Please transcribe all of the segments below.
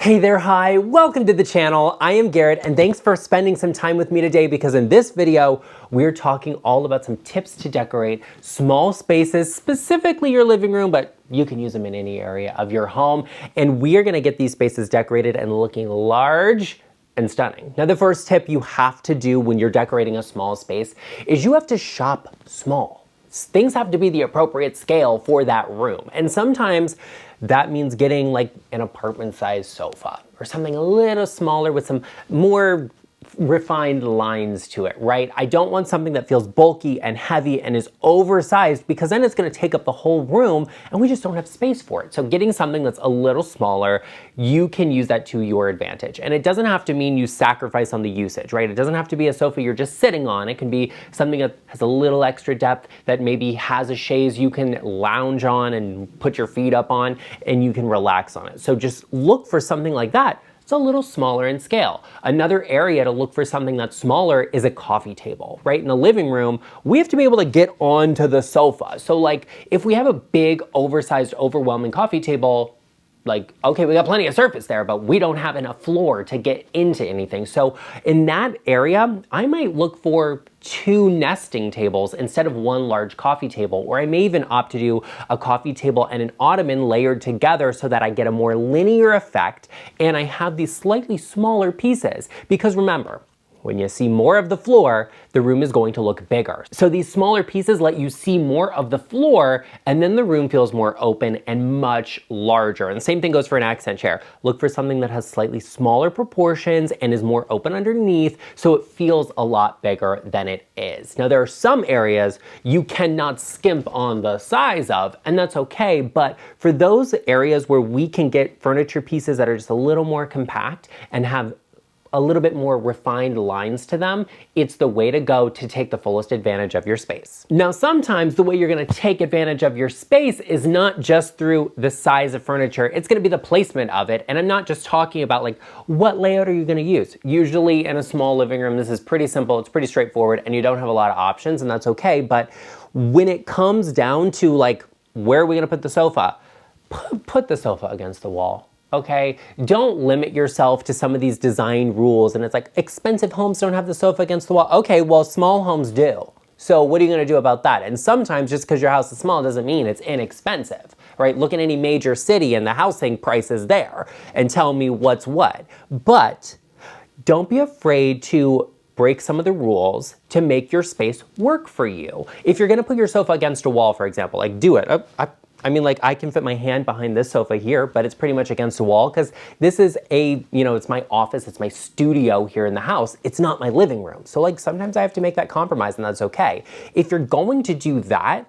Hey there, hi, welcome to the channel. I am Garrett and thanks for spending some time with me today because in this video, we're talking all about some tips to decorate small spaces, specifically your living room, but you can use them in any area of your home. And we are gonna get these spaces decorated and looking large and stunning. Now, the first tip you have to do when you're decorating a small space is you have to shop small. Things have to be the appropriate scale for that room. And sometimes that means getting like an apartment sized sofa or something a little smaller with some more refined lines to it, right? I don't want something that feels bulky and heavy and is oversized because then it's gonna take up the whole room and we just don't have space for it. So getting something that's a little smaller, you can use that to your advantage. And it doesn't have to mean you sacrifice on the usage, right? It doesn't have to be a sofa you're just sitting on. It can be something that has a little extra depth that maybe has a chaise you can lounge on and put your feet up on and you can relax on it. So just look for something like that. It's a little smaller in scale. Another area to look for something that's smaller is a coffee table, right? In the living room, we have to be able to get onto the sofa. So like if we have a big, oversized, overwhelming coffee table, like, okay, we got plenty of surface there, but we don't have enough floor to get into anything. So in that area, I might look for 2 nesting tables instead of 1 large coffee table, or I may even opt to do a coffee table and an ottoman layered together so that I get a more linear effect and I have these slightly smaller pieces. Because remember, when you see more of the floor, the room is going to look bigger. So these smaller pieces let you see more of the floor and then the room feels more open and much larger. And the same thing goes for an accent chair. Look for something that has slightly smaller proportions and is more open underneath so it feels a lot bigger than it is. Now there are some areas you cannot skimp on the size of, and that's okay, but for those areas where we can get furniture pieces that are just a little more compact and have a little bit more refined lines to them, it's the way to go to take the fullest advantage of your space. Now, sometimes the way you're gonna take advantage of your space is not just through the size of furniture, it's gonna be the placement of it. And I'm not just talking about like, what layout are you gonna use? Usually in a small living room, this is pretty simple, it's pretty straightforward, and you don't have a lot of options, and that's okay. But when it comes down to like, where are we gonna put the sofa? Put the sofa against the wall. Okay, don't limit yourself to some of these design rules and it's like expensive homes don't have the sofa against the wall. Okay, well small homes do. So what are you gonna do about that? And sometimes just because your house is small doesn't mean it's inexpensive, right? Look at any major city and the housing price is there and tell me what's what. But don't be afraid to break some of the rules to make your space work for you. If you're gonna put your sofa against a wall, for example, like do it. I mean, like I can fit my hand behind this sofa here, but it's pretty much against the wall because this is it's my office, it's my studio here in the house. It's not my living room. So like sometimes I have to make that compromise and that's okay. If you're going to do that,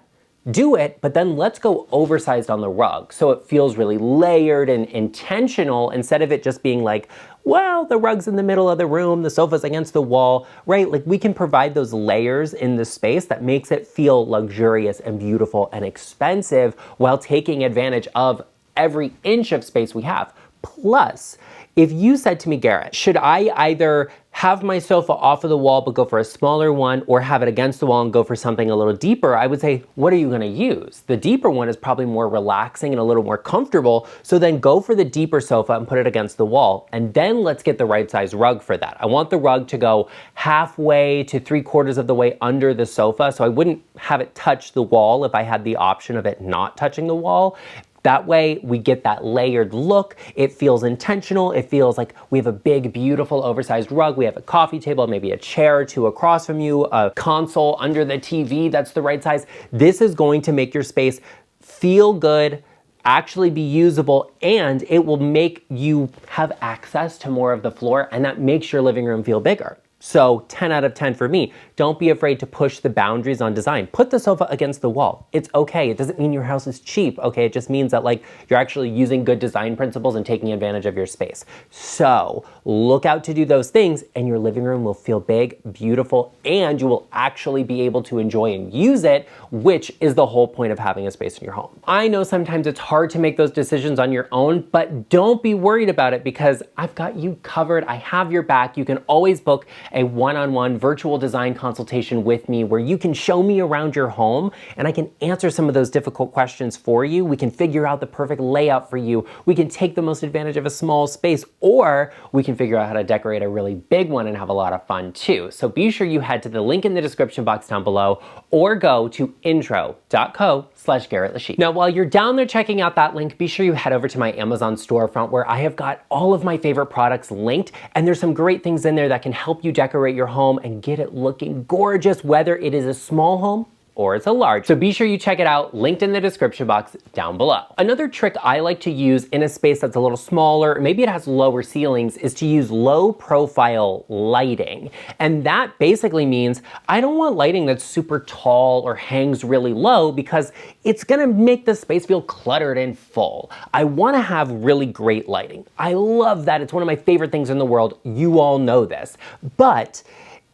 do it, but then let's go oversized on the rug so it feels really layered and intentional instead of it just being like, well, the rug's in the middle of the room, the sofa's against the wall, right? Like we can provide those layers in the space that makes it feel luxurious and beautiful and expensive while taking advantage of every inch of space we have. Plus, if you said to me, Garrett, should I either have my sofa off of the wall but go for a smaller one or have it against the wall and go for something a little deeper, I would say, what are you gonna use? The deeper one is probably more relaxing and a little more comfortable, so then go for the deeper sofa and put it against the wall, and then let's get the right size rug for that. I want the rug to go halfway to 3/4 of the way under the sofa, so I wouldn't have it touch the wall if I had the option of it not touching the wall. That way we get that layered look. It feels intentional. It feels like we have a big, beautiful, oversized rug. We have a coffee table, maybe a chair or 2 across from you, a console under the TV that's the right size. This is going to make your space feel good, actually be usable, and it will make you have access to more of the floor, and that makes your living room feel bigger. So 10 out of 10 for me. Don't be afraid to push the boundaries on design. Put the sofa against the wall. It's okay. It doesn't mean your house is cheap, okay? It just means that like you're actually using good design principles and taking advantage of your space. So look out to do those things and your living room will feel big, beautiful, and you will actually be able to enjoy and use it, which is the whole point of having a space in your home. I know sometimes it's hard to make those decisions on your own, but don't be worried about it because I've got you covered. I have your back. You can always book a one-on-one virtual design consultation with me where you can show me around your home and I can answer some of those difficult questions for you. We can figure out the perfect layout for you. We can take the most advantage of a small space, or we can figure out how to decorate a really big one and have a lot of fun too. So be sure you head to the link in the description box down below or go to intro.co/GarrettLeChic. Now, while you're down there checking out that link, be sure you head over to my Amazon storefront where I have got all of my favorite products linked, and there's some great things in there that can help you decorate your home and get it looking gorgeous, whether it is a small home or it's a large. So be sure you check it out, linked in the description box down below. Another trick I like to use in a space that's a little smaller, maybe it has lower ceilings, is to use low profile lighting. And that basically means I don't want lighting that's super tall or hangs really low because it's gonna make the space feel cluttered and full. I wanna have really great lighting. I love that, it's one of my favorite things in the world. You all know this. But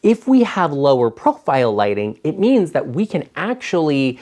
if we have lower profile lighting, it means that we can actually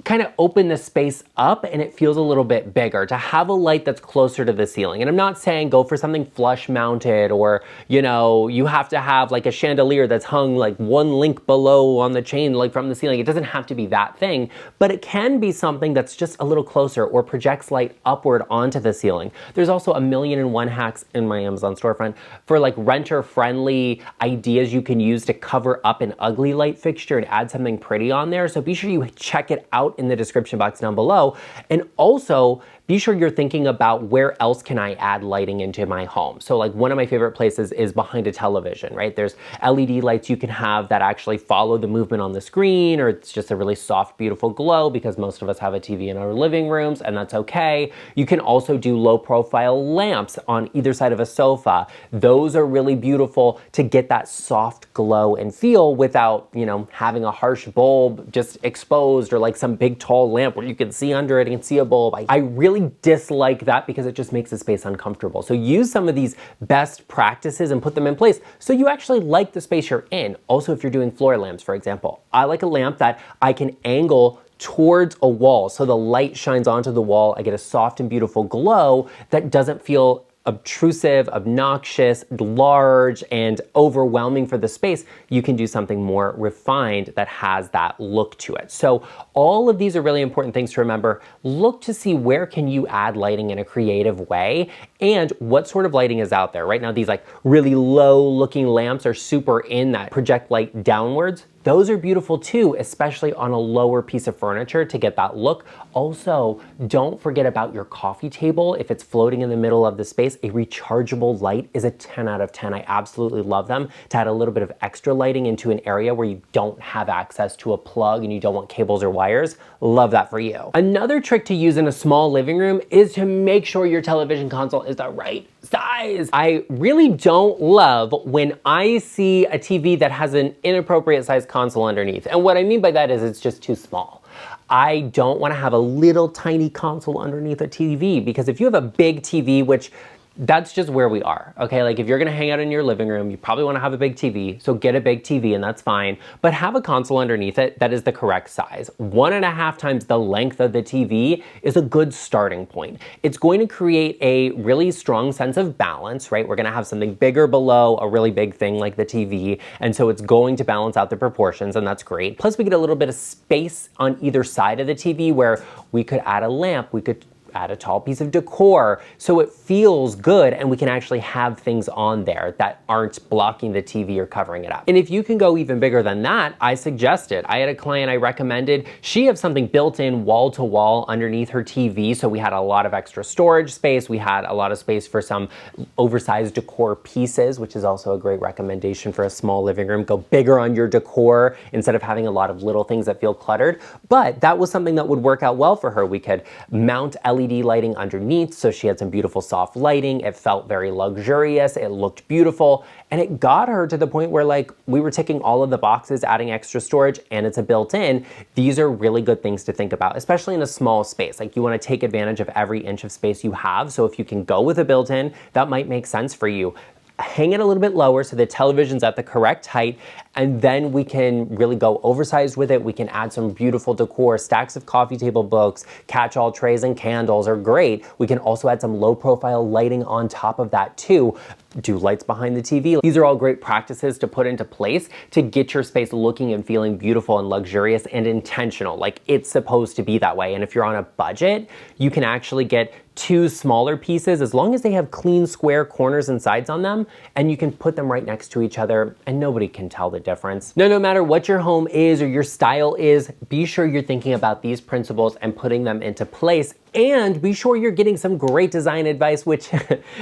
kind of open the space up and it feels a little bit bigger to have a light that's closer to the ceiling. And I'm not saying go for something flush mounted or, you know, you have to have like a chandelier that's hung like one link below on the chain, like from the ceiling. It doesn't have to be that thing, but it can be something that's just a little closer or projects light upward onto the ceiling. There's also 1,000,001 hacks in my Amazon storefront for like renter friendly ideas you can use to cover up an ugly light fixture and add something pretty on there. So be sure you check it out in the description box down below. And also be sure you're thinking about where else can I add lighting into my home. So like one of my favorite places is behind a television, right? There's LED lights you can have that actually follow the movement on the screen, or it's just a really soft, beautiful glow because most of us have a TV in our living rooms and that's okay. You can also do low profile lamps on either side of a sofa. Those are really beautiful to get that soft glow and feel without, you know, having a harsh bulb just exposed or like some big tall lamp where you can see under it and see a bulb. I really dislike that because it just makes the space uncomfortable. So use some of these best practices and put them in place so you actually like the space you're in. Also, if you're doing floor lamps, for example, I like a lamp that I can angle towards a wall so the light shines onto the wall. I get a soft and beautiful glow that doesn't feel obtrusive, obnoxious, large, and overwhelming for the space. You can do something more refined that has that look to it. So all of these are really important things to remember. Look to see where can you add lighting in a creative way and what sort of lighting is out there. Right now, these like really low looking lamps are super in that project light downwards. Those are beautiful too, especially on a lower piece of furniture to get that look. Also, don't forget about your coffee table. If it's floating in the middle of the space, a rechargeable light is a 10 out of 10. I absolutely love them to add a little bit of extra lighting into an area where you don't have access to a plug and you don't want cables or wires. Love that for you. Another trick to use in a small living room is to make sure your television console is the right size. I really don't love when I see a TV that has an inappropriate size console underneath. And what I mean by that is it's just too small. I don't want to have a little tiny console underneath a TV because if you have a big TV, which that's just where we are, okay? Like if you're gonna hang out in your living room, you probably wanna have a big TV, so get a big TV and that's fine, but have a console underneath it that is the correct size. 1.5 times the length of the TV is a good starting point. It's going to create a really strong sense of balance, right? We're gonna have something bigger below a really big thing like the TV, and so it's going to balance out the proportions, and that's great. Plus we get a little bit of space on either side of the TV where we could add a lamp, we could add a tall piece of decor so it feels good and we can actually have things on there that aren't blocking the TV or covering it up. And if you can go even bigger than that, I suggest it. I had a client I recommended, she had something built in wall to wall underneath her TV, so we had a lot of extra storage space, we had a lot of space for some oversized decor pieces, which is also a great recommendation for a small living room. Go bigger on your decor instead of having a lot of little things that feel cluttered. But that was something that would work out well for her. We could mount LED lighting underneath, so she had some beautiful soft lighting. It felt very luxurious, it looked beautiful, and it got her to the point where like we were ticking all of the boxes, adding extra storage, and it's a built-in. These are really good things to think about, especially in a small space. Like you want to take advantage of every inch of space you have, so if you can go with a built-in, that might make sense for you. Hang it a little bit lower so the television's at the correct height, and then we can really go oversized with it. We can add some beautiful decor. Stacks of coffee table books, catch-all trays and candles are great. We can also add some low profile lighting on top of that too. do lights behind the TV. These are all great practices to put into place to get your space looking and feeling beautiful and luxurious and intentional, like it's supposed to be that way. And if you're on a budget, you can actually get 2 smaller pieces as long as they have clean square corners and sides on them, and you can put them right next to each other and nobody can tell the difference. No matter what your home is or your style is, be sure you're thinking about these principles and putting them into place, and be sure you're getting some great design advice, which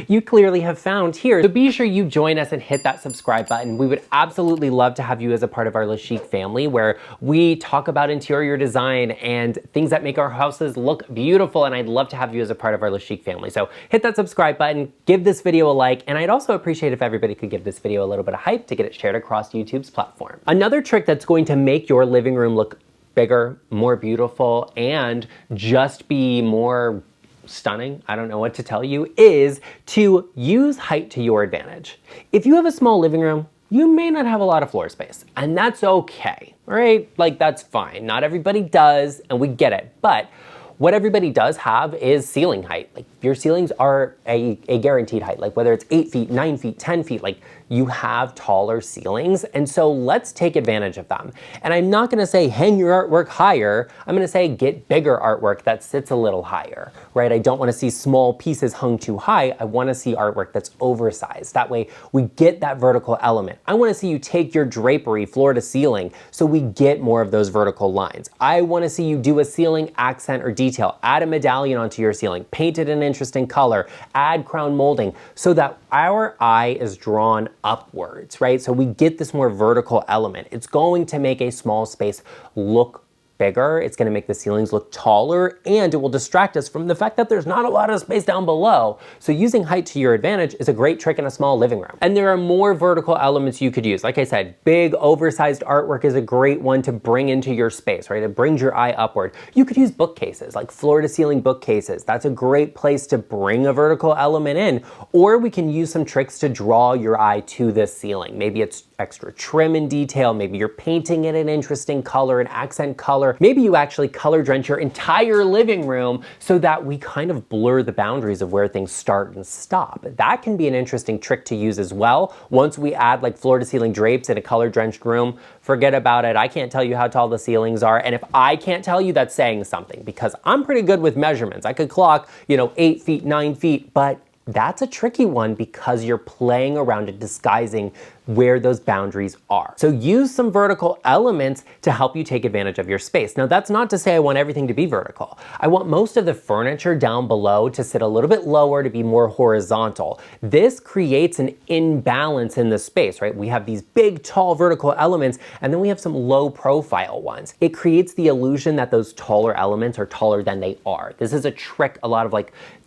you clearly have found here. So be sure you join us and hit that subscribe button. We would absolutely love to have you as a part of our LeChic family, where we talk about interior design and things that make our houses look beautiful, and I'd love to have you as a part of our LeChic family. So hit that subscribe button, give this video a like, and I'd also appreciate if everybody could give this video a little bit of hype to get it shared across YouTube's platform. Another trick that's going to make your living room look bigger, more beautiful, and just be more stunning, I don't know what to tell you, is to use height to your advantage. If you have a small living room, you may not have a lot of floor space, and that's okay, right? Like, that's fine. Not everybody does, and we get it, but what everybody does have is ceiling height. Like, your ceilings are a guaranteed height, like whether it's 8 feet, 9 feet, 10 feet, like you have taller ceilings. And so let's take advantage of them. And I'm not gonna say hang your artwork higher. I'm gonna say get bigger artwork that sits a little higher, right? I don't wanna see small pieces hung too high. I wanna see artwork that's oversized. That way we get that vertical element. I wanna see you take your drapery floor to ceiling so we get more of those vertical lines. I wanna see you do a ceiling accent or detail, add a medallion onto your ceiling, paint it an interesting color, add crown molding so that our eye is drawn upwards, right? So we get this more vertical element. It's going to make a small space look bigger. It's going to make the ceilings look taller, and it will distract us from the fact that there's not a lot of space down below. So using height to your advantage is a great trick in a small living room. And there are more vertical elements you could use. Like I said, big oversized artwork is a great one to bring into your space, right? It brings your eye upward. You could use bookcases, like floor to ceiling bookcases. That's a great place to bring a vertical element in. Or we can use some tricks to draw your eye to the ceiling. Maybe it's extra trim and detail. Maybe you're painting it an interesting color, an accent color. Maybe you actually color drench your entire living room so that we kind of blur the boundaries of where things start and stop. That can be an interesting trick to use as well. Once we add like floor to ceiling drapes in a color drenched room, forget about it. I can't tell you how tall the ceilings are. And if I can't tell you, that's saying something, because I'm pretty good with measurements. I could clock, 8 feet, 9 feet, but that's a tricky one because you're playing around and disguising where those boundaries are. So use some vertical elements to help you take advantage of your space. Now, that's not to say I want everything to be vertical. I want most of the furniture down below to sit a little bit lower, to be more horizontal. This creates an imbalance in the space, right? We have these big, tall vertical elements, and then we have some low profile ones. It creates the illusion that those taller elements are taller than they are. This is a trick a lot of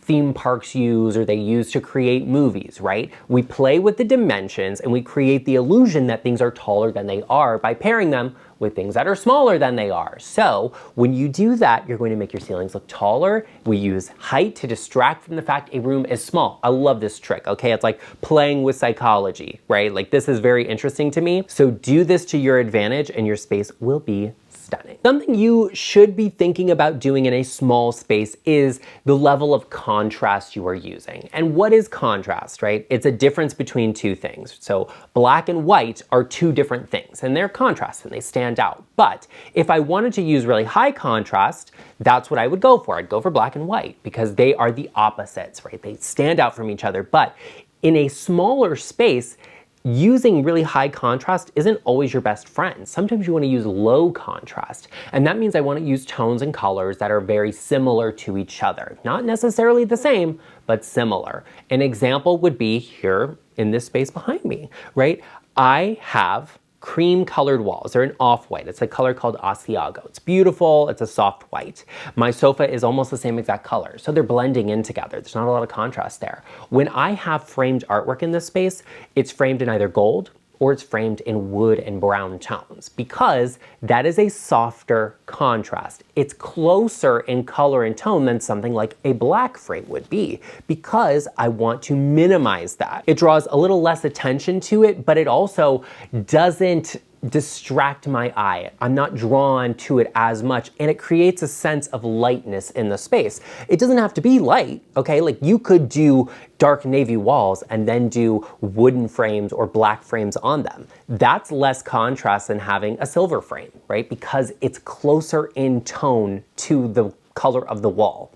theme parks use, or they use to create movies, right? We play with the dimensions and we create the illusion that things are taller than they are by pairing them with things that are smaller than they are. So when you do that, you're going to make your ceilings look taller. We use height to distract from the fact a room is small. I love this trick, okay? It's like playing with psychology, right? Like, this is very interesting to me. So do this to your advantage and your space will be stunning. Something you should be thinking about doing in a small space is the level of contrast you are using. And what is contrast, right? It's a difference between two things. So black and white are two different things, and they're contrast and they stand out. But if I wanted to use really high contrast, that's what I would go for. I'd go for black and white because they are the opposites, right? They stand out from each other. But in a smaller space, using really high contrast isn't always your best friend. Sometimes you want to use low contrast. And that means I want to use tones and colors that are very similar to each other. Not necessarily the same, but similar. An example would be here in this space behind me, right? I have cream colored walls. They're an off-white. It's a color called Asiago. It's beautiful. It's a soft white. My sofa is almost the same exact color. So they're blending in together. There's not a lot of contrast there. When I have framed artwork in this space, it's framed in either gold or it's framed in wood and brown tones, because that is a softer contrast. It's closer in color and tone than something like a black frame would be, because I want to minimize that. It draws a little less attention to it, but it also doesn't distract my eye. I'm not drawn to it as much, and it creates a sense of lightness in the space. It doesn't have to be light, okay? Like you could do dark navy walls and then do wooden frames or black frames on them. That's less contrast than having a silver frame, right? Because it's closer in tone to the color of the wall.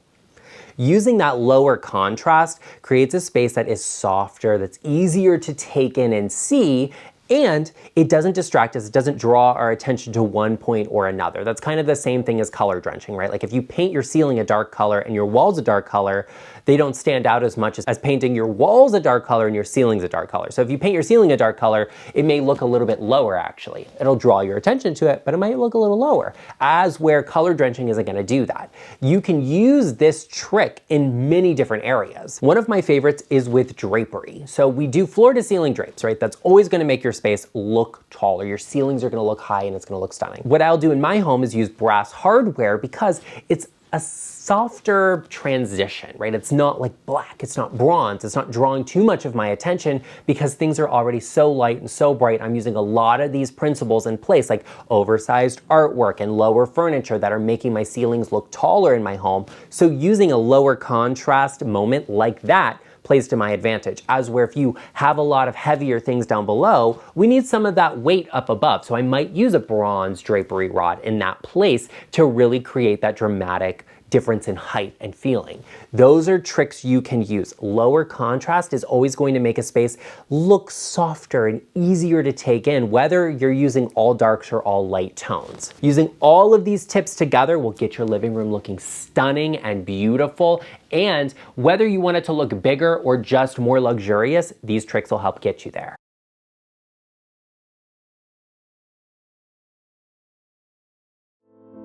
Using that lower contrast creates a space that is softer, that's easier to take in and see, and it doesn't distract us, it doesn't draw our attention to one point or another. That's kind of the same thing as color drenching, right? Like if you paint your ceiling a dark color and your walls a dark color, they don't stand out as much as painting your walls a dark color and your ceilings a dark color. So if you paint your ceiling a dark color, it may look a little bit lower actually. It'll draw your attention to it, but it might look a little lower, as where color drenching isn't gonna do that. You can use this trick in many different areas. One of my favorites is with drapery. So we do floor to ceiling drapes, right? That's always gonna make your space look taller. Your ceilings are gonna look high and it's gonna look stunning. What I'll do in my home is use brass hardware because it's a softer transition, right? It's not like black, it's not bronze, it's not drawing too much of my attention because things are already so light and so bright. I'm using a lot of these principles in place, like oversized artwork and lower furniture that are making my ceilings look taller in my home. So using a lower contrast moment like that plays to my advantage, as where if you have a lot of heavier things down below, we need some of that weight up above. So I might use a bronze drapery rod in that place to really create that dramatic difference in height and feeling. Those are tricks you can use. Lower contrast is always going to make a space look softer and easier to take in, whether you're using all darks or all light tones. Using all of these tips together will get your living room looking stunning and beautiful. And whether you want it to look bigger or just more luxurious, these tricks will help get you there.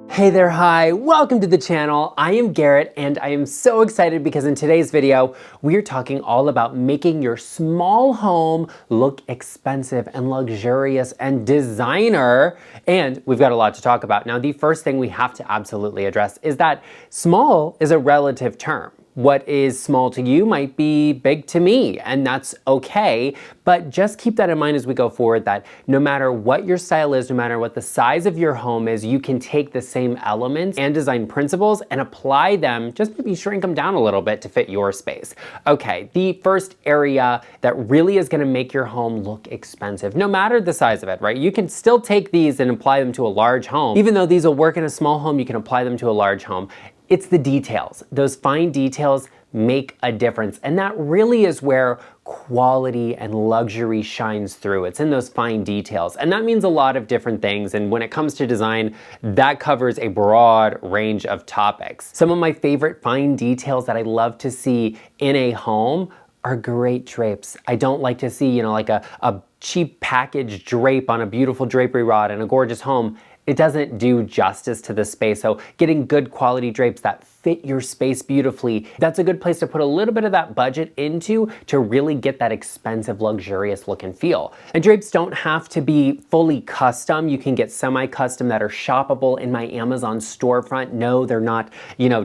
Hey there, hi, welcome to the channel. I am Garrett and I am so excited because in today's video, we are talking all about making your small home look expensive and luxurious and designer. And we've got a lot to talk about. Now, the first thing we have to absolutely address is that small is a relative term. What is small to you might be big to me, and that's okay. But just keep that in mind as we go forward, that no matter what your style is, no matter what the size of your home is, you can take the same elements and design principles and apply them, just maybe shrink them down a little bit to fit your space. Okay, the first area that really is gonna make your home look expensive, no matter the size of it, right? You can still take these and apply them to a large home. Even though these will work in a small home, you can apply them to a large home. It's the details. Those fine details make a difference. And that really is where quality and luxury shines through. It's in those fine details. And that means a lot of different things. And when it comes to design, that covers a broad range of topics. Some of my favorite fine details that I love to see in a home are great drapes. I don't like to see, like a cheap packaged drape on a beautiful drapery rod in a gorgeous home. It doesn't do justice to the space. So getting good quality drapes that fit your space beautifully, that's a good place to put a little bit of that budget into to really get that expensive, luxurious look and feel. And drapes don't have to be fully custom. You can get semi-custom that are shoppable in my Amazon storefront. No, they're not,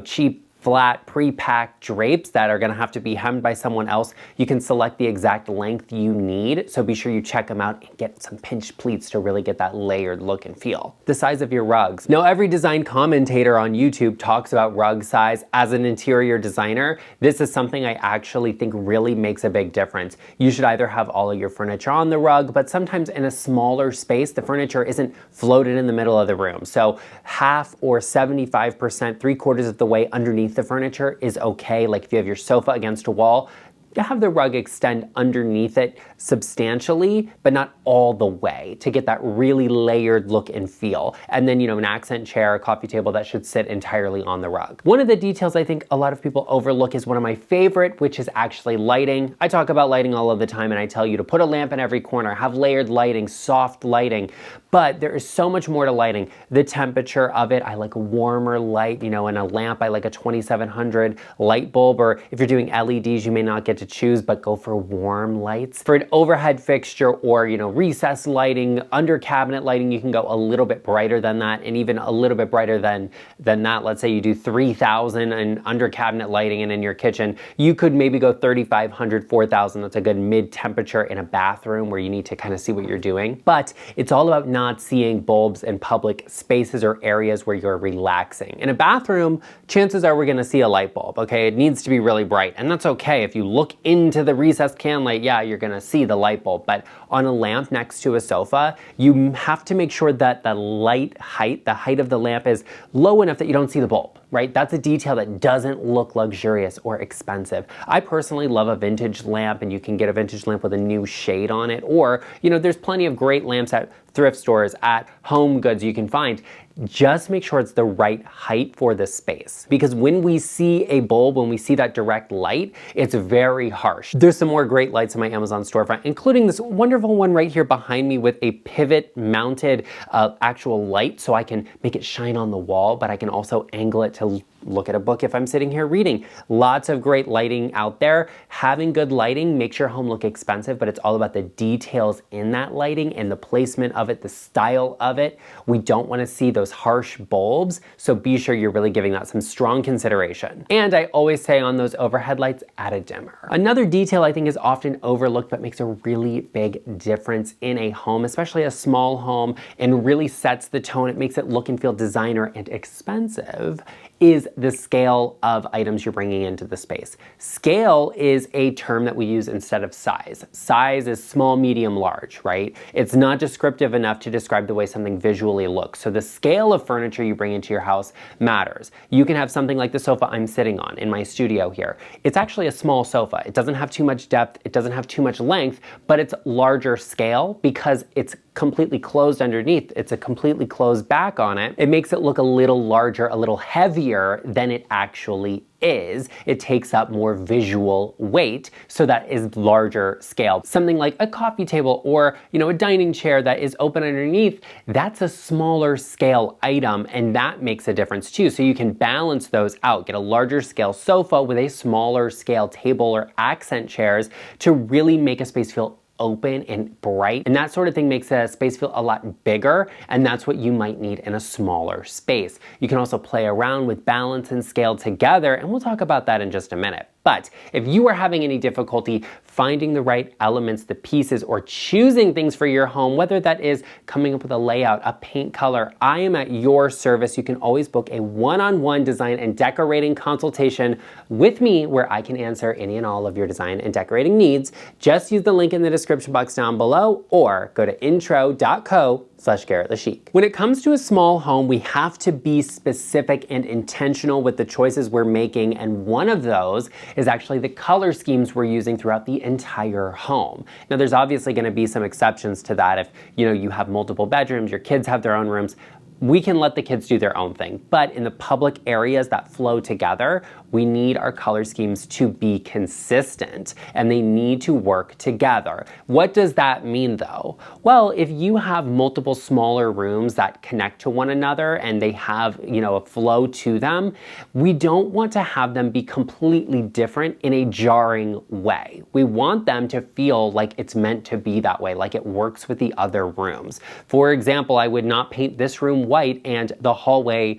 cheap, flat, pre-packed drapes that are gonna have to be hemmed by someone else. You can select the exact length you need, so be sure you check them out and get some pinched pleats to really get that layered look and feel. The size of your rugs. Now, every design commentator on YouTube talks about rug size. As an interior designer, this is something I actually think really makes a big difference. You should either have all of your furniture on the rug, but sometimes in a smaller space, the furniture isn't floated in the middle of the room. So half or 75%, 3/4 of the way underneath the furniture is okay. Like if you have your sofa against a wall, have the rug extend underneath it substantially, but not all the way, to get that really layered look and feel. And then, an accent chair, a coffee table that should sit entirely on the rug. One of the details I think a lot of people overlook is one of my favorite, which is actually lighting. I talk about lighting all of the time and I tell you to put a lamp in every corner, have layered lighting, soft lighting, but there is so much more to lighting. The temperature of it, I like a warmer light, and a lamp, I like a 2700 light bulb, or if you're doing LEDs, you may not get to choose, but go for warm lights. For an overhead fixture or, recessed lighting, under cabinet lighting, you can go a little bit brighter than that, and even a little bit brighter than that. Let's say you do 3,000 in under cabinet lighting, and in your kitchen, you could maybe go 3,500, 4,000. That's a good mid-temperature in a bathroom where you need to kind of see what you're doing. But it's all about not seeing bulbs in public spaces or areas where you're relaxing. In a bathroom, chances are we're gonna see a light bulb, okay? It needs to be really bright, and that's okay. If you look into the recessed can light, yeah, you're gonna see the light bulb, but on a lamp next to a sofa, you have to make sure that the height of the lamp is low enough that you don't see the bulb, right? That's a detail that doesn't look luxurious or expensive. I personally love a vintage lamp, and you can get a vintage lamp with a new shade on it, or, there's plenty of great lamps at thrift stores, at Home Goods you can find. Just make sure it's the right height for the space. Because when we see a bulb, when we see that direct light, it's very harsh. There's some more great lights in my Amazon storefront, including this wonderful one right here behind me with a pivot mounted actual light, so I can make it shine on the wall, but I can also angle it to look at a book if I'm sitting here reading. Lots of great lighting out there. Having good lighting makes your home look expensive, but it's all about the details in that lighting and the placement of it, the style of it. We don't want to see those harsh bulbs, so be sure you're really giving that some strong consideration. And I always say on those overhead lights, add a dimmer. Another detail I think is often overlooked but makes a really big difference in a home, especially a small home, and really sets the tone. It makes it look and feel designer and expensive, is the scale of items you're bringing into the space. Scale is a term that we use instead of size. Size is small, medium, large, right? It's not descriptive enough to describe the way something visually looks. So the scale of furniture you bring into your house matters. You can have something like the sofa I'm sitting on in my studio here. It's actually a small sofa. It doesn't have too much depth, it doesn't have too much length, but it's larger scale because it's completely closed underneath. It's a completely closed back on it. It makes it look a little larger, a little heavier than it actually is. It takes up more visual weight, so that is larger scale. Something like a coffee table or, a dining chair that is open underneath, that's a smaller scale item, and that makes a difference too. So you can balance those out. Get a larger scale sofa with a smaller scale table or accent chairs to really make a space feel open and bright, and that sort of thing makes a space feel a lot bigger, and that's what you might need in a smaller space. You can also play around with balance and scale together, and we'll talk about that in just a minute. But if you are having any difficulty finding the right elements, the pieces, or choosing things for your home, whether that is coming up with a layout, a paint color, I am at your service. You can always book a one-on-one design and decorating consultation with me where I can answer any and all of your design and decorating needs. Just use the link in the description box down below or go to intro.co/GarrettLeChic. When it comes to a small home, we have to be specific and intentional with the choices we're making, and one of those is actually the color schemes we're using throughout the entire home. Now, there's obviously going to be some exceptions to that. If you have multiple bedrooms, your kids have their own rooms, we can let the kids do their own thing. But in the public areas that flow together, we need our color schemes to be consistent, and they need to work together. What does that mean though? Well, if you have multiple smaller rooms that connect to one another and they have, a flow to them, we don't want to have them be completely different in a jarring way. We want them to feel like it's meant to be that way, like it works with the other rooms. For example, I would not paint this room white and the hallway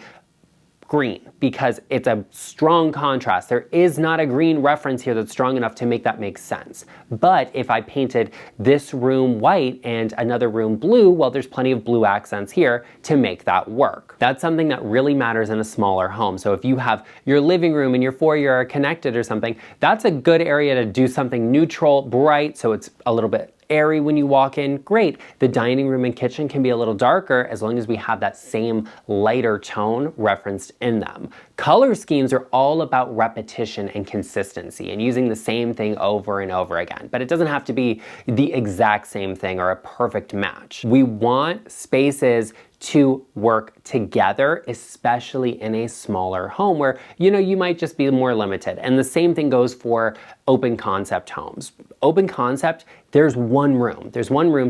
green because it's a strong contrast. There is not a green reference here that's strong enough to make that make sense. But if I painted this room white and another room blue, well, there's plenty of blue accents here to make that work. That's something that really matters in a smaller home. So if you have your living room and your foyer are connected or something, that's a good area to do something neutral, bright, so it's a little bit airy when you walk in, great. The dining room and kitchen can be a little darker as long as we have that same lighter tone referenced in them. Color schemes are all about repetition and consistency and using the same thing over and over again, but it doesn't have to be the exact same thing or a perfect match. We want spaces to work together, especially in a smaller home where, you might just be more limited. And the same thing goes for open concept homes. Open concept, there's one room,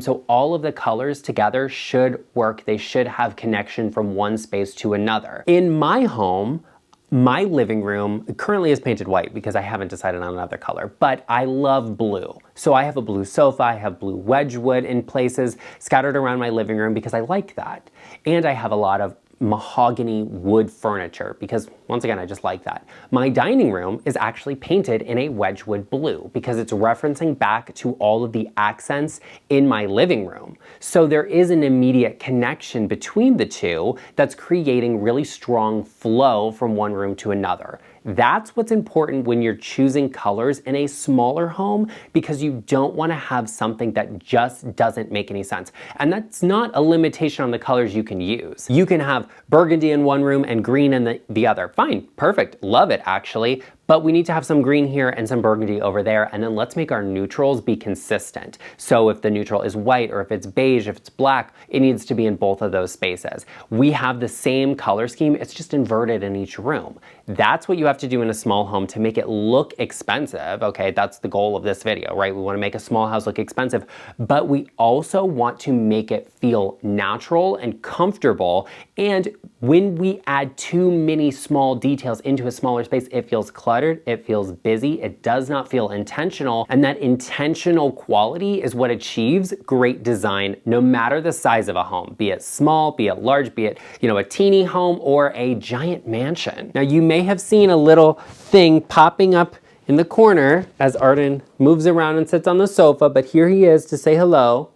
so all of the colors together should work. They should have connection from one space to another. In my home, My living room currently is painted white because I haven't decided on another color, but I love blue. So I have a blue sofa, I have blue wedgwood in places scattered around my living room because I like that. And I have a lot of mahogany wood furniture because, once again, I just like that. My dining room is actually painted in a wedgwood blue because it's referencing back to all of the accents in my living room. So there is an immediate connection between the two that's creating really strong flow from one room to another. That's what's important when you're choosing colors in a smaller home, because you don't want to have something that just doesn't make any sense. And that's not a limitation on the colors you can use. You can have burgundy in one room and green in the other. Fine, perfect, love it actually. But we need to have some green here and some burgundy over there, and then let's make our neutrals be consistent. So if the neutral is white, or if it's beige, if it's black, it needs to be in both of those spaces. We have the same color scheme, it's just inverted in each room. That's what you have to do in a small home to make it look expensive, okay? That's the goal of this video, right? We want to make a small house look expensive, but we also want to make it feel natural and comfortable. And when we add too many small details into a smaller space, it feels cluttered, it feels busy, it does not feel intentional, and that intentional quality is what achieves great design no matter the size of a home, be it small, be it large, be it, a teeny home or a giant mansion. Now you may have seen a little thing popping up in the corner as Arden moves around and sits on the sofa, but here he is to say hello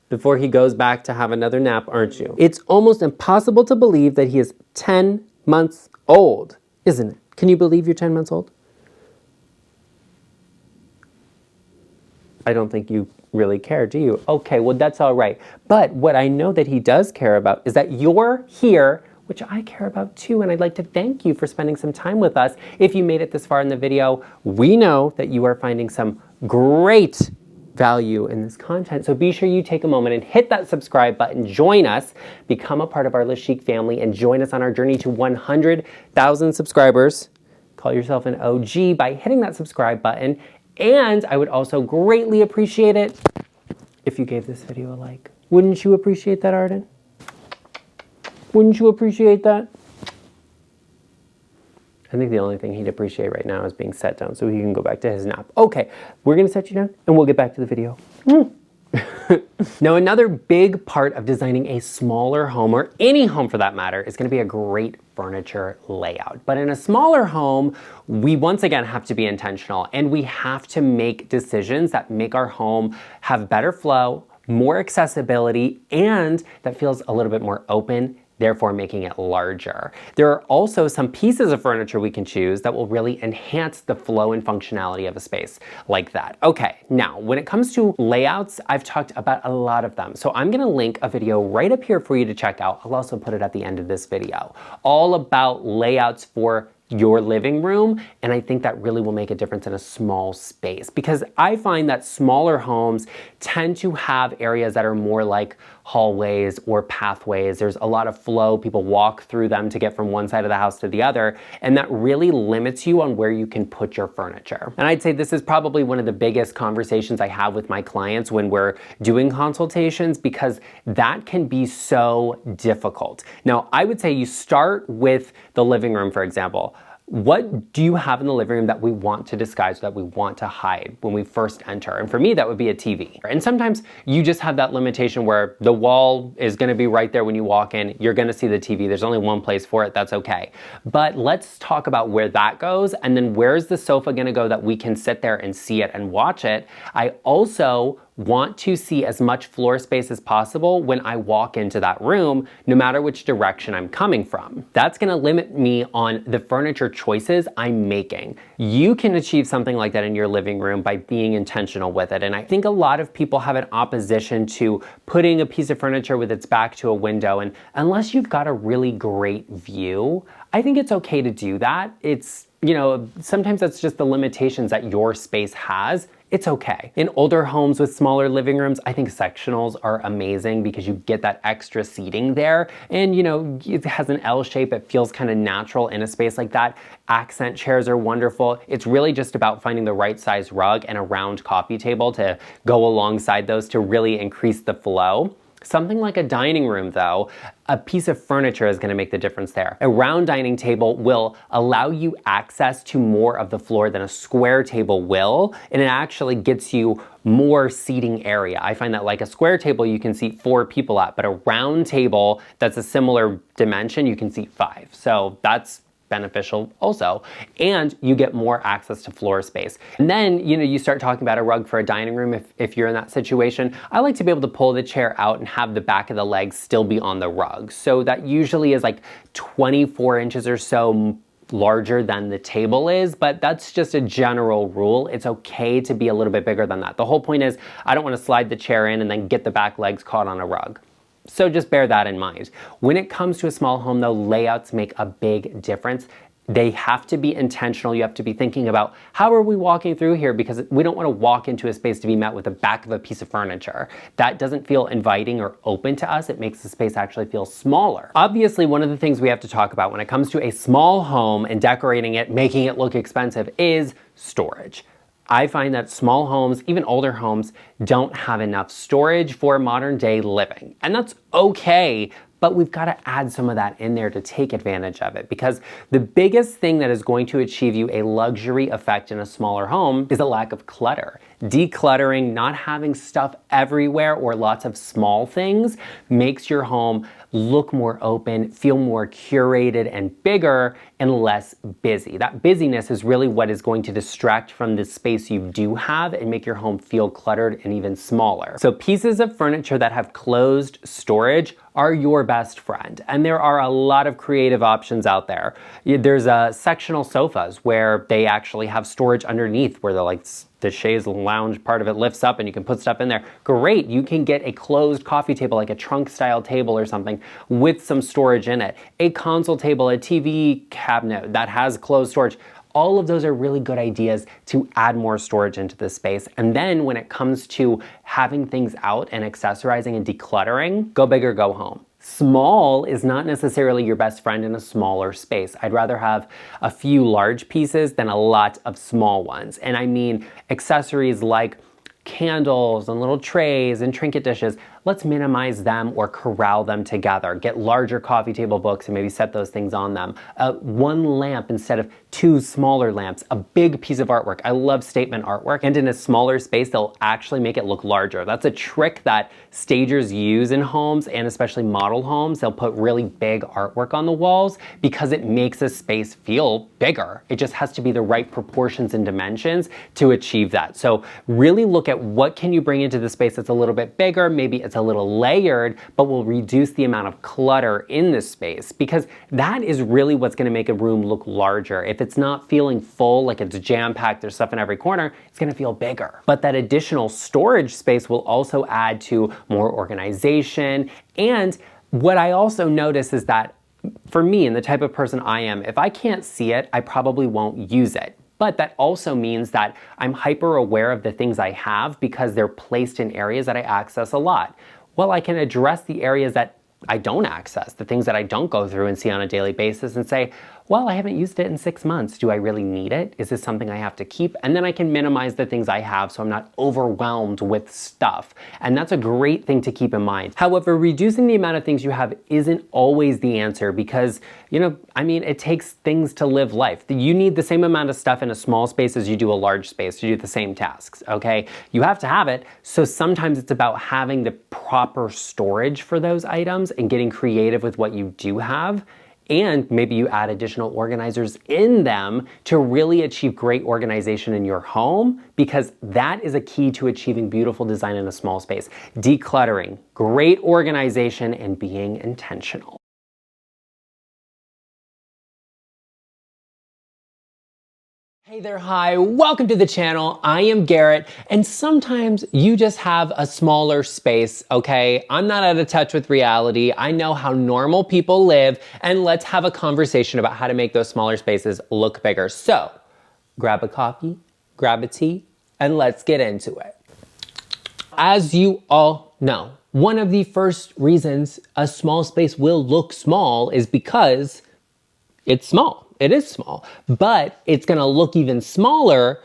before he goes back to have another nap, aren't you? It's almost impossible to believe that he is 10 months old, isn't it? Can you believe you're 10 months old? I don't think you really care, do you? Okay, well that's all right. But what I know that he does care about is that you're here, which I care about too, and I'd like to thank you for spending some time with us. If you made it this far in the video, we know that you are finding some great value in this content, so be sure you take a moment and hit that subscribe button, join us, become a part of our LeChic family, and join us on our journey to 100,000 subscribers. Call yourself an OG by hitting that subscribe button. And I would also greatly appreciate it if you gave this video a like. Wouldn't you appreciate that, Arden? Wouldn't you appreciate that? I think the only thing he'd appreciate right now is being set down so he can go back to his nap. Okay, we're gonna set you down and we'll get back to the video. Now, another big part of designing a smaller home, or any home for that matter, is going to be a great furniture layout. But in a smaller home, we once again have to be intentional, and we have to make decisions that make our home have better flow, more accessibility, and that feels a little bit more open, therefore making it larger. There are also some pieces of furniture we can choose that will really enhance the flow and functionality of a space like that. Okay, now when it comes to layouts, I've talked about a lot of them. So I'm gonna link a video right up here for you to check out. I'll also put it at the end of this video, all about layouts for your living room, and I think that really will make a difference in a small space, because I find that smaller homes tend to have areas that are more like hallways or pathways. There's a lot of flow, people walk through them to get from one side of the house to the other, and that really limits you on where you can put your furniture. And I'd say this is probably one of the biggest conversations I have with my clients when we're doing consultations, because that can be so difficult. Now, I would say you start with the living room, for example. What do you have in the living room that we want to disguise, that we want to hide when we first enter? And for me, that would be a TV. And sometimes you just have that limitation where the wall is gonna be right there when you walk in, you're gonna see the TV, there's only one place for it, that's okay. But let's talk about where that goes, and then where's the sofa gonna go that we can sit there and see it and watch it. I also want to see as much floor space as possible when I walk into that room, no matter which direction I'm coming from. That's gonna limit me on the furniture choices I'm making. You can achieve something like that in your living room by being intentional with it. And I think a lot of people have an opposition to putting a piece of furniture with its back to a window. And unless you've got a really great view, I think it's okay to do that. It's, sometimes that's just the limitations that your space has. It's okay. In older homes with smaller living rooms, I think sectionals are amazing because you get that extra seating there. And it has an L shape, it feels kind of natural in a space like that. Accent chairs are wonderful. It's really just about finding the right size rug and a round coffee table to go alongside those to really increase the flow. Something like a dining room though, a piece of furniture is going to make the difference there. A round dining table will allow you access to more of the floor than a square table will, and it actually gets you more seating area. I find that like a square table you can seat 4 people at, but a round table that's a similar dimension you can seat 5. So that's beneficial also, and you get more access to floor space. And then, you start talking about a rug for a dining room if you're in that situation. I like to be able to pull the chair out and have the back of the legs still be on the rug. So that usually is like 24 inches or so larger than the table is, but that's just a general rule. It's okay to be a little bit bigger than that. The whole point is I don't want to slide the chair in and then get the back legs caught on a rug. So just bear that in mind. When it comes to a small home though, layouts make a big difference. They have to be intentional. You have to be thinking about how are we walking through here, because we don't want to walk into a space to be met with the back of a piece of furniture. That doesn't feel inviting or open to us. It makes the space actually feel smaller. Obviously, one of the things we have to talk about when it comes to a small home and decorating it, making it look expensive, is storage. I find that small homes, even older homes, don't have enough storage for modern day living. And that's okay, but we've got to add some of that in there to take advantage of it, because the biggest thing that is going to achieve you a luxury effect in a smaller home is a lack of clutter. Decluttering, not having stuff everywhere or lots of small things, makes your home look more open, feel more curated and bigger, and less busy. That busyness is really what is going to distract from the space you do have and make your home feel cluttered and even smaller. So pieces of furniture that have closed storage are your best friend. And there are a lot of creative options out there. There's sectional sofas where they actually have storage underneath, where they're like the chaise lounge part of it lifts up and you can put stuff in there. Great, you can get a closed coffee table, like a trunk style table or something, with some storage in it. A console table, a TV cabinet that has closed storage. All of those are really good ideas to add more storage into the space. And then when it comes to having things out and accessorizing and decluttering, go big or go home. Small is not necessarily your best friend in a smaller space. I'd rather have a few large pieces than a lot of small ones. And I mean accessories like candles and little trays and trinket dishes. Let's minimize them or corral them together. Get larger coffee table books and maybe set those things on them. One lamp instead of 2 smaller lamps. A big piece of artwork. I love statement artwork. And in a smaller space, they'll actually make it look larger. That's a trick that stagers use in homes, and especially model homes. They'll put really big artwork on the walls because it makes a space feel bigger. It just has to be the right proportions and dimensions to achieve that. So really look at what can you bring into the space that's a little bit bigger. Maybe it's a little layered, but will reduce the amount of clutter in this space, because that is really what's going to make a room look larger. If it's not feeling full, like it's jam-packed, there's stuff in every corner, it's going to feel bigger. But that additional storage space will also add to more organization. And what I also notice is that for me and the type of person I am, if I can't see it, I probably won't use it. But that also means that I'm hyper aware of the things I have because they're placed in areas that I access a lot. Well, I can address the areas that I don't access, the things that I don't go through and see on a daily basis, and say, well, I haven't used it in 6 months. Do I really need it? Is this something I have to keep? And then I can minimize the things I have so I'm not overwhelmed with stuff. And that's a great thing to keep in mind. However, reducing the amount of things you have isn't always the answer because, it takes things to live life. You need the same amount of stuff in a small space as you do a large space to do the same tasks, okay? You have to have it. So sometimes it's about having the proper storage for those items and getting creative with what you do have. And maybe you add additional organizers in them to really achieve great organization in your home, because that is a key to achieving beautiful design in a small space. Decluttering, great organization, and being intentional. Hey there, hi, welcome to the channel. I am Garrett, and sometimes you just have a smaller space, okay? I'm not out of touch with reality. I know how normal people live, and let's have a conversation about how to make those smaller spaces look bigger. So, grab a coffee, grab a tea, and let's get into it. As you all know, one of the first reasons a small space will look small is because it's small. It is small, but it's gonna look even smaller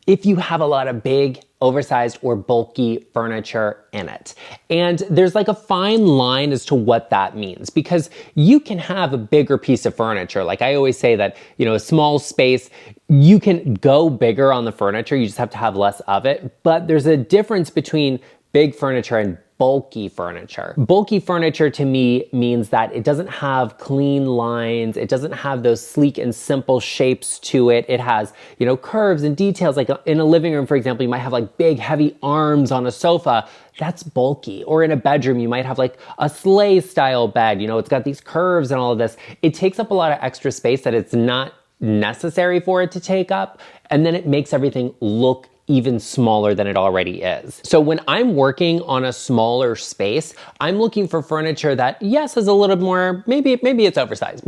if you have a lot of big, oversized, or bulky furniture in it. And there's like a fine line as to what that means, because you can have a bigger piece of furniture. Like I always say that, you know, a small space, you can go bigger on the furniture, you just have to have less of it. But there's a difference between big furniture and bulky furniture. Bulky furniture to me means that it doesn't have clean lines. It doesn't have those sleek and simple shapes to it. It has, you know, curves and details. Like in a living room, for example, you might have like big, heavy arms on a sofa. That's bulky. Or in a bedroom, you might have like a sleigh style bed. You know, it's got these curves and all of this. It takes up a lot of extra space that it's not necessary for it to take up. And then it makes everything look even smaller than it already is. So when I'm working on a smaller space, I'm looking for furniture that, yes, is a little more, maybe it's oversized,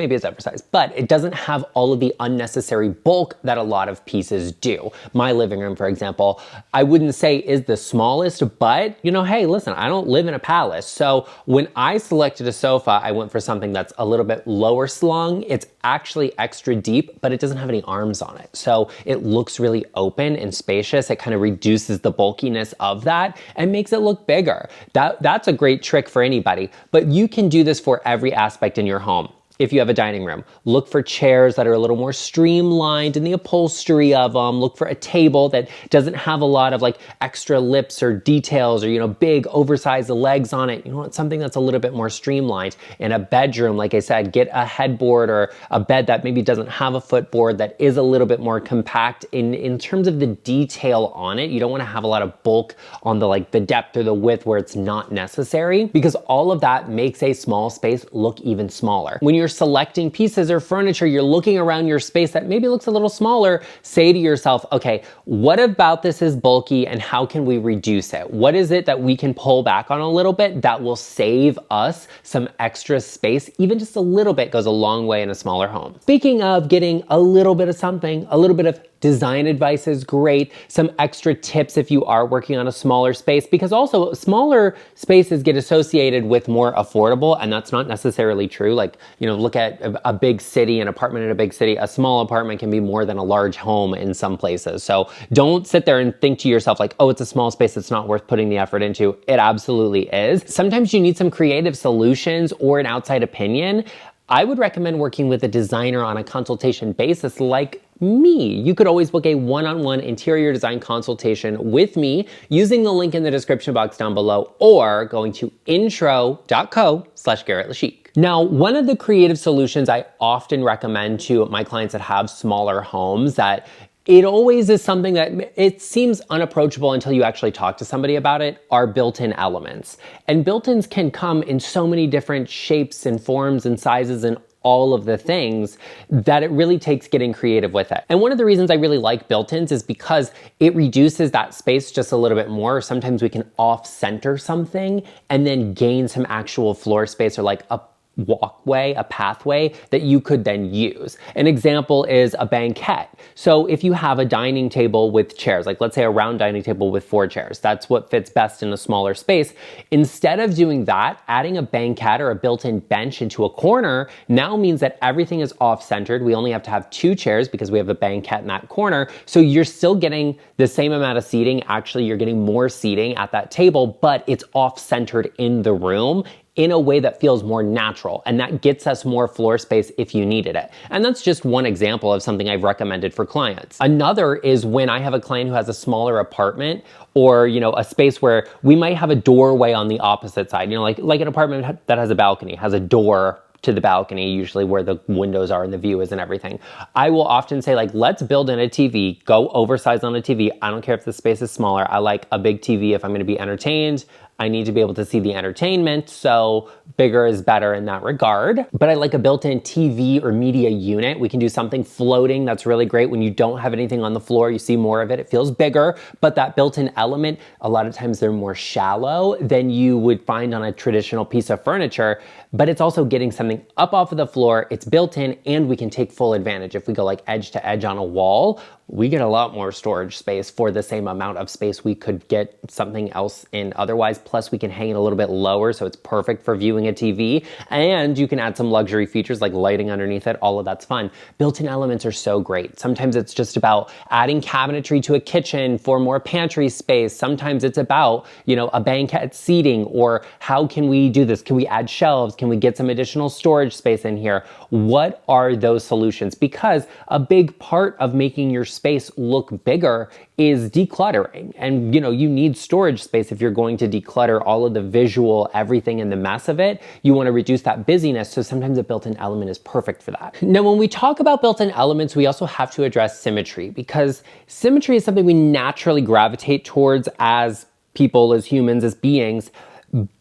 but it doesn't have all of the unnecessary bulk that a lot of pieces do. My living room, for example, I wouldn't say is the smallest, but you know, hey, listen, I don't live in a palace. So when I selected a sofa, I went for something that's a little bit lower slung. It's actually extra deep, but it doesn't have any arms on it. So it looks really open and spacious. It kind of reduces the bulkiness of that and makes it look bigger. That's a great trick for anybody, but you can do this for every aspect in your home. If you have a dining room, look for chairs that are a little more streamlined in the upholstery of them. Look for a table that doesn't have a lot of like extra lips or details or, you know, big oversized legs on it. You want something that's a little bit more streamlined. In a bedroom, like I said, get a headboard or a bed that maybe doesn't have a footboard, that is a little bit more compact in terms of the detail on it. You don't want to have a lot of bulk on the like the depth or the width where it's not necessary, because all of that makes a small space look even smaller. When you're selecting pieces or furniture, you're looking around your space that maybe looks a little smaller, say to yourself, okay, what about this is bulky and how can we reduce it? What is it that we can pull back on a little bit that will save us some extra space? Even just a little bit goes a long way in a smaller home. Speaking of getting a little bit of something, a little bit of design advice is great. Some extra tips if you are working on a smaller space, because also smaller spaces get associated with more affordable, and that's not necessarily true. Like, you know, look at a big city, an apartment in a big city. A small apartment can be more than a large home in some places. So don't sit there and think to yourself like, oh, it's a small space, it's not worth putting the effort into. It absolutely is. Sometimes you need some creative solutions or an outside opinion. I would recommend working with a designer on a consultation basis like me. You could always book a one-on-one interior design consultation with me using the link in the description box down below, or going to intro.co/GarrettLeChic. Now, one of the creative solutions I often recommend to my clients that have smaller homes, that it always is something that it seems unapproachable until you actually talk to somebody about it, are built-in elements. And built-ins can come in so many different shapes and forms and sizes and all of the things that it really takes getting creative with it. And one of the reasons I really like built-ins is because it reduces that space just a little bit more. Sometimes we can off-center something and then gain some actual floor space, or like a walkway, a pathway that you could then use. An example is a banquette. So if you have a dining table with chairs, like let's say a round dining table with 4 chairs, that's what fits best in a smaller space. Instead of doing that, adding a banquette or a built-in bench into a corner now means that everything is off-centered. We only have to have 2 chairs because we have a banquette in that corner. So you're still getting the same amount of seating. Actually, you're getting more seating at that table, but it's off-centered in the room in a way that feels more natural, and that gets us more floor space if you needed it. And that's just one example of something I've recommended for clients. Another is when I have a client who has a smaller apartment, or, you know, a space where we might have a doorway on the opposite side, you know, like an apartment that has a balcony, has a door to the balcony, usually where the windows are and the view is and everything. I will often say, like, let's build in a TV, go oversized on a TV. I don't care if the space is smaller. I like a big TV if I'm gonna be entertained. I need to be able to see the entertainment, so bigger is better in that regard. But I like a built-in TV or media unit. We can do something floating that's really great. When you don't have anything on the floor, you see more of it, it feels bigger. But that built-in element, a lot of times they're more shallow than you would find on a traditional piece of furniture, but it's also getting something up off of the floor, it's built in, and we can take full advantage. If we go like edge to edge on a wall, we get a lot more storage space for the same amount of space we could get something else in otherwise. Plus we can hang it a little bit lower, so it's perfect for viewing a TV, and you can add some luxury features like lighting underneath it. All of that's fun. Built-in elements are so great. Sometimes it's just about adding cabinetry to a kitchen for more pantry space. Sometimes it's about, you know, a banquette seating, or how can we do this? Can we add shelves? Can we get some additional storage space in here? What are those solutions? Because a big part of making your space look bigger is decluttering. And you know, you need storage space if you're going to declutter all of the visual, everything in the mess of it. You want to reduce that busyness, so sometimes a built-in element is perfect for that. Now, when we talk about built-in elements, we also have to address symmetry, because symmetry is something we naturally gravitate towards as people, as humans, as beings,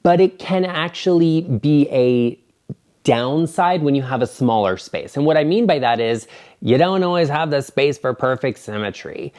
but it can actually be a downside when you have a smaller space. And what I mean by that is you don't always have the space for perfect symmetry.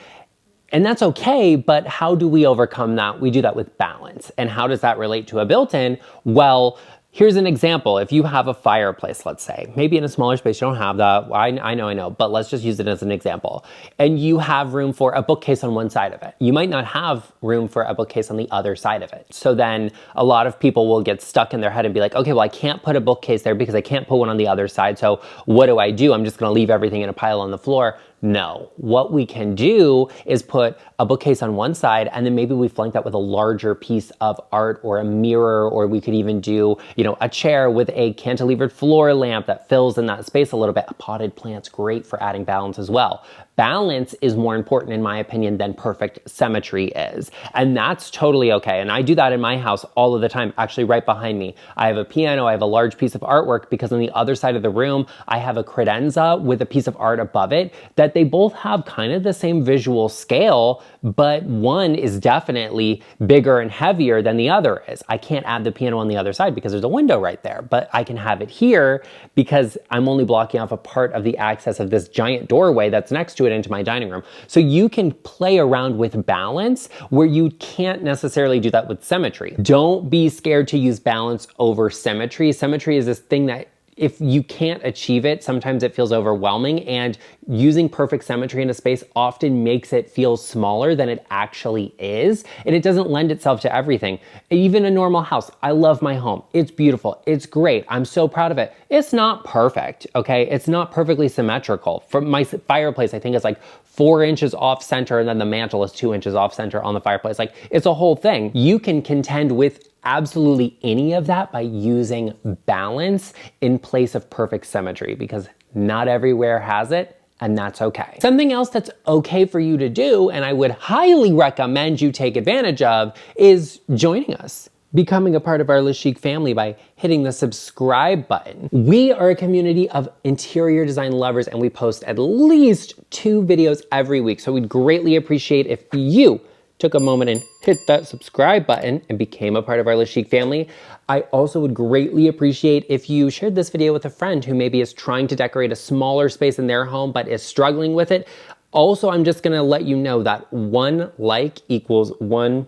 And that's okay, but how do we overcome that? We do that with balance. And how does that relate to a built-in? Well, here's an example. If you have a fireplace, let's say, maybe in a smaller space, you don't have that. I know, but let's just use it as an example. And you have room for a bookcase on one side of it. You might not have room for a bookcase on the other side of it. So then a lot of people will get stuck in their head and be like, okay, well, I can't put a bookcase there because I can't put one on the other side. So what do? I'm just gonna leave everything in a pile on the floor. No, what we can do is put a bookcase on one side, and then maybe we flank that with a larger piece of art or a mirror, or we could even do, you know, a chair with a cantilevered floor lamp that fills in that space a little bit. A potted plant's great for adding balance as well. Balance is more important, in my opinion, than perfect symmetry is. And that's totally okay. And I do that in my house all of the time. Actually, right behind me, I have a piano, I have a large piece of artwork, because on the other side of the room, I have a credenza with a piece of art above it, that they both have kind of the same visual scale, but one is definitely bigger and heavier than the other is. I can't add the piano on the other side because there's a window right there, but I can have it here because I'm only blocking off a part of the access of this giant doorway that's next to it into my dining room. So you can play around with balance where you can't necessarily do that with symmetry. Don't be scared to use balance over symmetry. Symmetry is this thing that if you can't achieve it, sometimes it feels overwhelming, and using perfect symmetry in a space often makes it feel smaller than it actually is, and it doesn't lend itself to everything. Even a normal house, I love my home. It's beautiful, it's great, I'm so proud of it. It's not perfect, okay? It's not perfectly symmetrical. For my fireplace, I think it's like 4 inches off center, and then the mantle is 2 inches off center on the fireplace. Like, it's a whole thing. You can contend with absolutely any of that by using balance in place of perfect symmetry, because not everywhere has it, and that's okay. Something else that's okay for you to do, and I would highly recommend you take advantage of, is joining us, becoming a part of our LeChic family by hitting the subscribe button. We are a community of interior design lovers, and we post at least 2 videos every week. So we'd greatly appreciate if you took a moment and hit that subscribe button and became a part of our LeChic family. I also would greatly appreciate if you shared this video with a friend who maybe is trying to decorate a smaller space in their home but is struggling with it. Also, I'm just gonna let you know that 1 like equals 1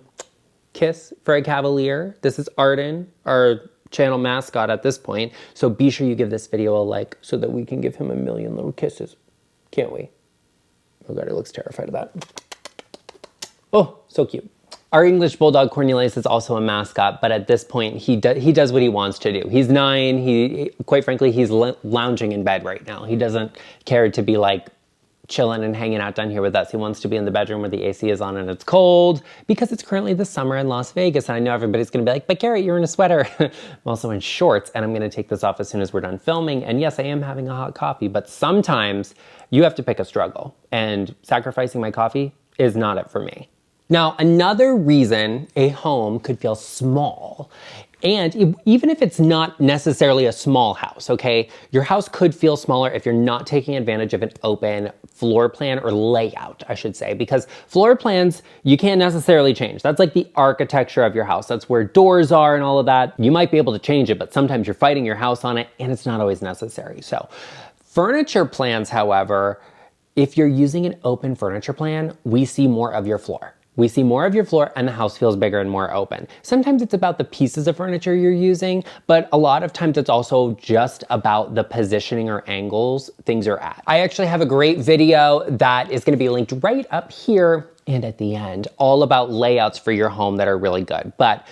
kiss for a cavalier. This is Arden, our channel mascot at this point, so be sure you give this video a like so that we can give him a million little kisses. Can't we? Oh God, he looks terrified of that. Oh, so cute. Our English Bulldog Cornelius is also a mascot, but at this point, he does what he wants to do. He's 9, quite frankly, he's lounging in bed right now. He doesn't care to be like chilling and hanging out down here with us. He wants to be in the bedroom where the AC is on and it's cold, because it's currently the summer in Las Vegas. And I know everybody's gonna be like, but Garrett, you're in a sweater. I'm also in shorts, and I'm gonna take this off as soon as we're done filming. And yes, I am having a hot coffee, but sometimes you have to pick a struggle, and sacrificing my coffee is not it for me. Now, another reason a home could feel small, and even if it's not necessarily a small house, okay, your house could feel smaller if you're not taking advantage of an open floor plan, or layout, I should say, because floor plans, you can't necessarily change. That's like the architecture of your house. That's where doors are and all of that. You might be able to change it, but sometimes you're fighting your house on it, and it's not always necessary. So furniture plans, however, if you're using an open furniture plan, we see more of your floor. we see more of your floor and the house feels bigger and more open. Sometimes it's about the pieces of furniture you're using, but a lot of times it's also just about the positioning or angles things are at. I actually have a great video that is gonna be linked right up here and at the end, all about layouts for your home that are really good. But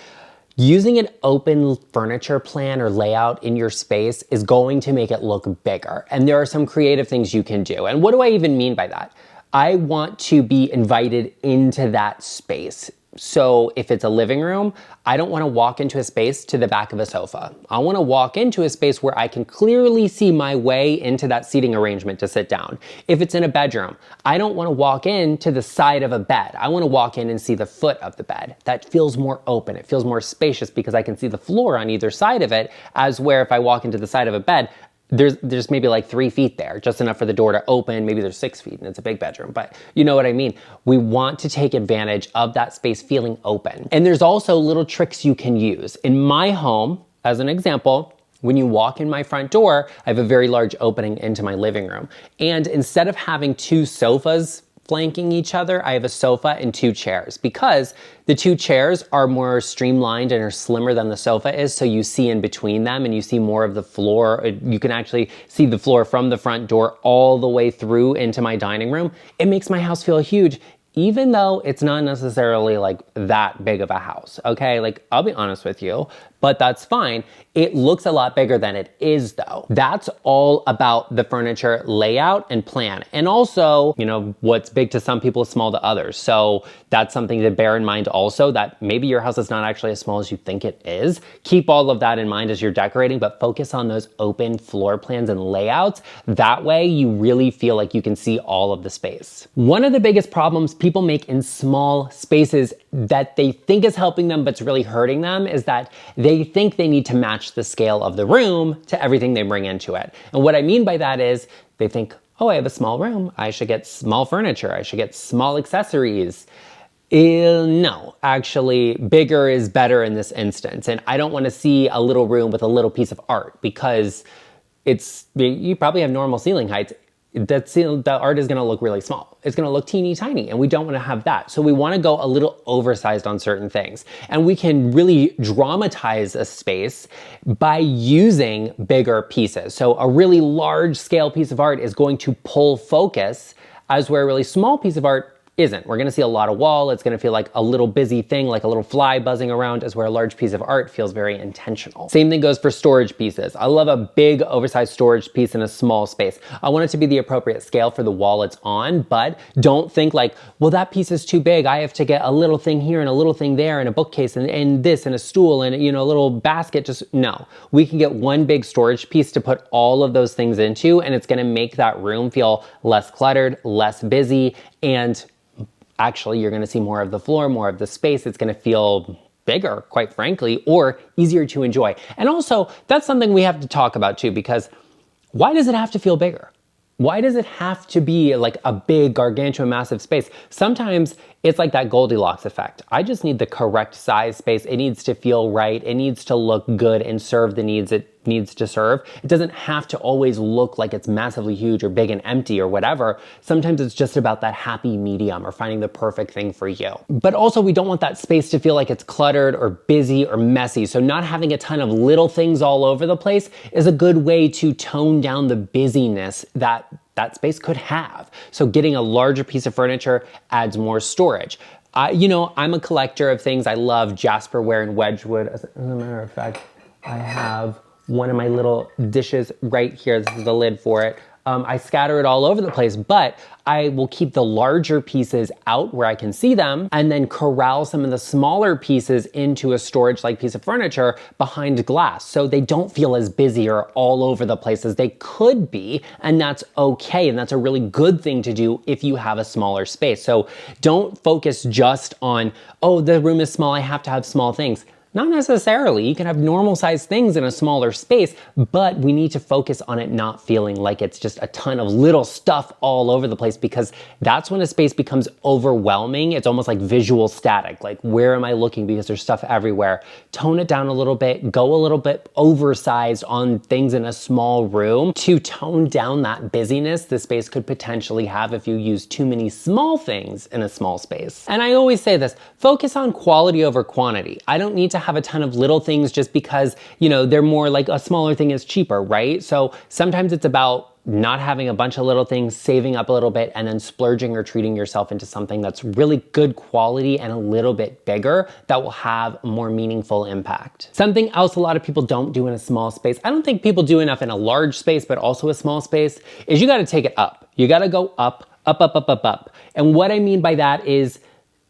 using an open furniture plan or layout in your space is going to make it look bigger. And there are some creative things you can do. And what do I even mean by that? I want to be invited into that space. So if it's a living room, I don't want to walk into a space to the back of a sofa. I want to walk into a space where I can clearly see my way into that seating arrangement to sit down. If it's in a bedroom, I don't want to walk into the side of a bed. I want to walk in and see the foot of the bed. That feels more open. It feels more spacious because I can see the floor on either side of it, as where if I walk into the side of a bed, there's maybe like 3 feet there, just enough for the door to open. Maybe there's 6 feet and it's a big bedroom, but you know what I mean? We want to take advantage of that space feeling open. And there's also little tricks you can use. In my home, as an example, when you walk in my front door, I have a very large opening into my living room. And instead of having 2 sofas flanking each other, I have a sofa and 2 chairs because the 2 chairs are more streamlined and are slimmer than the sofa is, so you see in between them and you see more of the floor. You can actually see the floor from the front door all the way through into my dining room. It makes my house feel huge, even though it's not necessarily like that big of a house, okay? Like, I'll be honest with you, but that's fine. It looks a lot bigger than it is though. That's all about the furniture layout and plan. And also, you know, what's big to some people is small to others. So that's something to bear in mind also, that maybe your house is not actually as small as you think it is. Keep all of that in mind as you're decorating, but focus on those open floor plans and layouts. That way you really feel like you can see all of the space. One of the biggest problems people make in small spaces that they think is helping them, but it's really hurting them, is that they think they need to match the scale of the room to everything they bring into it. And what I mean by that is they think, oh, I have a small room. I should get small furniture. I should get small accessories. No, actually, bigger is better in this instance. And I don't want to see a little room with a little piece of art because you probably have normal ceiling heights. The art is gonna look really small. It's gonna look teeny tiny, and we don't wanna have that. So we wanna go a little oversized on certain things. And we can really dramatize a space by using bigger pieces. So a really large scale piece of art is going to pull focus, as where a really small piece of art isn't. We're gonna see a lot of wall. It's gonna feel like a little busy thing, like a little fly buzzing around, as where a large piece of art feels very intentional. Same thing goes for storage pieces. I love a big oversized storage piece in a small space. I want it to be the appropriate scale for the wall it's on, but don't think like, well, that piece is too big. I have to get a little thing here and a little thing there and a bookcase and this and a stool and, you know, a little basket. Just no. We can get one big storage piece to put all of those things into, and it's gonna make that room feel less cluttered, less busy, and actually, you're gonna see more of the floor, more of the space. It's gonna feel bigger, quite frankly, or easier to enjoy. And also, that's something we have to talk about too, because why does it have to feel bigger? Why does it have to be like a big, gargantuan, massive space? Sometimes it's like that Goldilocks effect. I just need the correct size space. It needs to feel right. It needs to look good and serve the needs it needs to serve. It doesn't have to always look like it's massively huge or big and empty or whatever. Sometimes it's just about that happy medium or finding the perfect thing for you. But also we don't want that space to feel like it's cluttered or busy or messy. So not having a ton of little things all over the place is a good way to tone down the busyness that space could have. So getting a larger piece of furniture adds more storage. You know, I'm a collector of things. I love Jasperware and Wedgwood. As a matter of fact, I have one of my little dishes right here. This is the lid for it. I scatter it all over the place, but I will keep the larger pieces out where I can see them and then corral some of the smaller pieces into a storage-like piece of furniture behind glass so they don't feel as busy or all over the place as they could be, and that's okay, and that's a really good thing to do if you have a smaller space. So don't focus just on, oh, the room is small, I have to have small things. Not necessarily. You can have normal sized things in a smaller space, but we need to focus on it not feeling like it's just a ton of little stuff all over the place, because that's when a space becomes overwhelming. It's almost like visual static. Like, where am I looking? Because there's stuff everywhere. Tone it down a little bit, go a little bit oversized on things in a small room to tone down that busyness the space could potentially have if you use too many small things in a small space. And I always say this, focus on quality over quantity. I don't need to have a ton of little things just because, you know, they're more like a smaller thing is cheaper, right? So sometimes it's about not having a bunch of little things, saving up a little bit, and then splurging or treating yourself into something that's really good quality and a little bit bigger that will have a more meaningful impact. Something else a lot of people don't do in a small space, I don't think people do enough in a large space, but also a small space, is you gotta take it up. You gotta go up, up, up, up, up, up. And what I mean by that is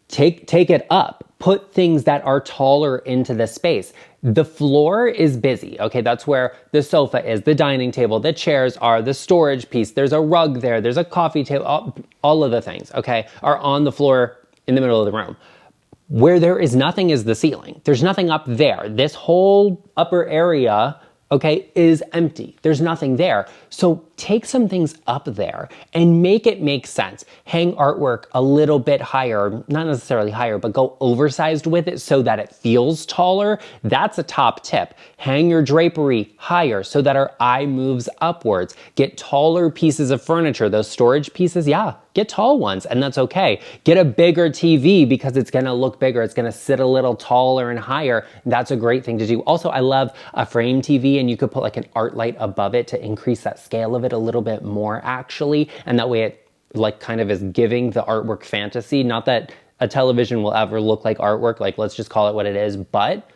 take it up. Put things that are taller into the space. The floor is busy, okay? That's where the sofa is, the dining table, the chairs are, the storage piece, there's a rug there, there's a coffee table, all of the things, okay, are on the floor in the middle of the room. Where there is nothing is the ceiling. There's nothing up there. This whole upper area, okay, is empty. There's nothing there. So take some things up there and make it make sense. Hang artwork a little bit higher, not necessarily higher, but go oversized with it so that it feels taller. That's a top tip. Hang your drapery higher so that our eye moves upwards. Get taller pieces of furniture. Those storage pieces, yeah, get tall ones, and that's okay. Get a bigger TV because it's gonna look bigger. It's gonna sit a little taller and higher. That's a great thing to do. Also, I love a frame TV, and you could put like an art light above it to increase that scale of it a little bit more actually. And that way it like kind of is giving the artwork fantasy. Not that a television will ever look like artwork, like let's just call it what it is, but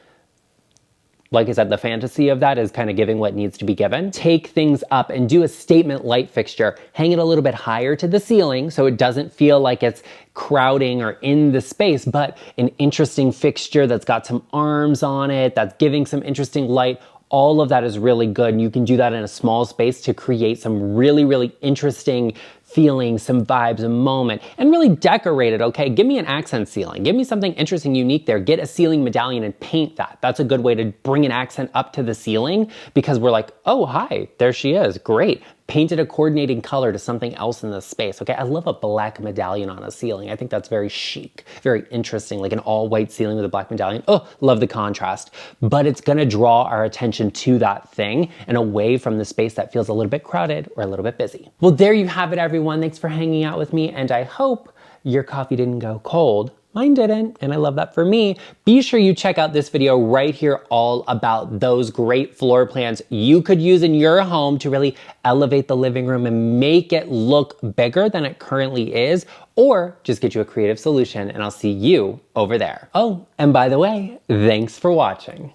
like I said, the fantasy of that is kind of giving what needs to be given. Take things up and do a statement light fixture. Hang it a little bit higher to the ceiling so it doesn't feel like it's crowding or in the space, but an interesting fixture that's got some arms on it, that's giving some interesting light. All of that is really good. And you can do that in a small space to create some really, really interesting feeling, some vibes, a moment, and really decorate it, okay? Give me an accent ceiling. Give me something interesting, unique there. Get a ceiling medallion and paint that. That's a good way to bring an accent up to the ceiling because we're like, oh, hi, there she is, great. Painted a coordinating color to something else in the space, okay? I love a black medallion on a ceiling. I think that's very chic, very interesting, like an all white ceiling with a black medallion. Oh, love the contrast. But it's gonna draw our attention to that thing and away from the space that feels a little bit crowded or a little bit busy. Well, there you have it, everyone. Thanks for hanging out with me, and I hope your coffee didn't go cold. Mine didn't, and I love that for me. Be sure you check out this video right here all about those great floor plans you could use in your home to really elevate the living room and make it look bigger than it currently is, or just get you a creative solution, and I'll see you over there. Oh, and by the way, thanks for watching.